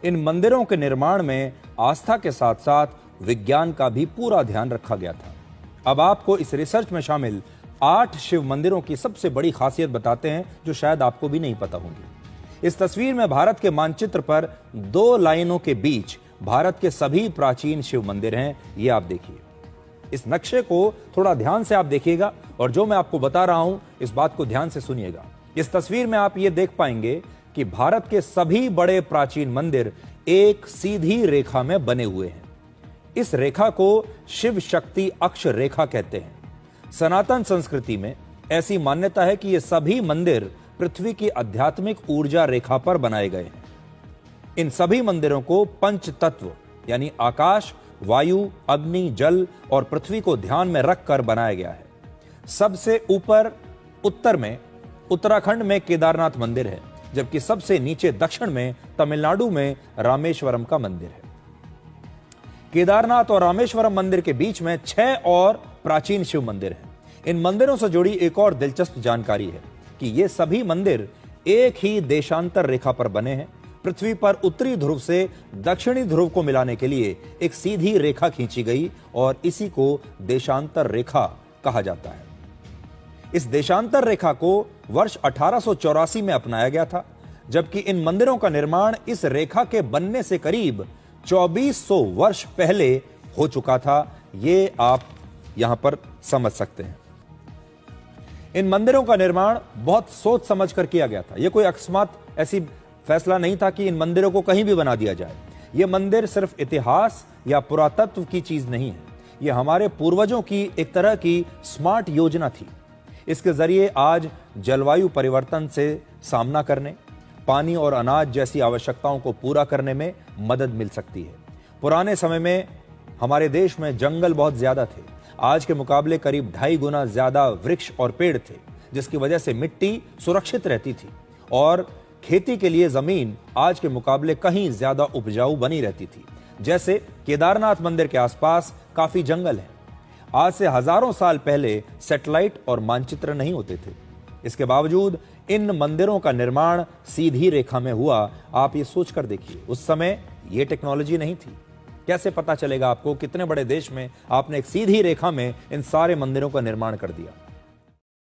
इन मंदिरों के निर्माण में आस्था के साथ साथ विज्ञान का भी पूरा ध्यान रखा गया था। अब आपको इस रिसर्च में शामिल 8 शिव मंदिरों की सबसे बड़ी खासियत बताते हैं जो शायद आपको भी नहीं पता होंगी। इस तस्वीर में भारत के मानचित्र पर 2 लाइनों के बीच भारत के सभी प्राचीन शिव मंदिर हैं। ये आप देखिए, इस नक्शे को थोड़ा ध्यान से आप देखिएगा और जो मैं आपको बता रहा हूं इस बात को ध्यान से सुनिएगा। इस तस्वीर में आप ये देख पाएंगे कि भारत के सभी बड़े प्राचीन मंदिर एक सीधी रेखा में बने हुए हैं। इस रेखा को शिव शक्ति अक्ष रेखा कहते हैं। सनातन संस्कृति में ऐसी मान्यता है कि ये सभी मंदिर पृथ्वी की आध्यात्मिक ऊर्जा रेखा पर बनाए गए हैं। इन सभी मंदिरों को पंच तत्व यानी आकाश, वायु, अग्नि, जल और पृथ्वी को ध्यान में रखकर बनाया गया है। सबसे ऊपर उत्तर में उत्तराखंड में केदारनाथ मंदिर है, जबकि सबसे नीचे दक्षिण में तमिलनाडु में रामेश्वरम का मंदिर है। केदारनाथ और रामेश्वरम मंदिर के बीच में 6 और प्राचीन शिव मंदिर हैं। इन मंदिरों से जुड़ी एक और दिलचस्प जानकारी है कि ये सभी मंदिर एक ही देशांतर रेखा पर बने हैं। पृथ्वी पर उत्तरी ध्रुव से दक्षिणी ध्रुव को मिलाने के लिए एक सीधी रेखा खींची गई और इसी को देशांतर रेखा कहा जाता है। इस देशांतर रेखा को वर्ष 1884 में अपनाया गया था, जबकि इन मंदिरों का निर्माण इस रेखा के बनने से करीब 2400 वर्ष पहले हो चुका था। ये आप यहां पर समझ सकते हैं। इन मंदिरों का निर्माण बहुत सोच समझ कर किया गया था। यह कोई अकस्मात ऐसी फैसला नहीं था कि इन मंदिरों को कहीं भी बना दिया जाए। यह मंदिर सिर्फ इतिहास या पुरातत्व की चीज नहीं है, यह हमारे पूर्वजों की एक तरह की स्मार्ट योजना थी। इसके जरिए आज जलवायु परिवर्तन से सामना करने, पानी और अनाज जैसी आवश्यकताओं को पूरा करने में मदद मिल सकती है। पुराने समय में हमारे देश में जंगल बहुत ज्यादा थे। आज के मुकाबले करीब 2.5 गुना ज्यादा वृक्ष और पेड़ थे, जिसकी वजह से मिट्टी सुरक्षित रहती थी और खेती के लिए जमीन आज के मुकाबले कहीं ज्यादा उपजाऊ बनी रहती थी। जैसे केदारनाथ मंदिर के आसपास काफी जंगल है। आज से हजारों साल पहले सैटेलाइट और मानचित्र नहीं होते थे। इसके बावजूद इन मंदिरों का निर्माण सीधी रेखा में हुआ। आप ये सोच कर देखिए, उस समय ये टेक्नोलॉजी नहीं थी। कैसे पता चलेगा आपको कितने बड़े देश में आपने एक सीधी रेखा में इन सारे मंदिरों का निर्माण कर दिया।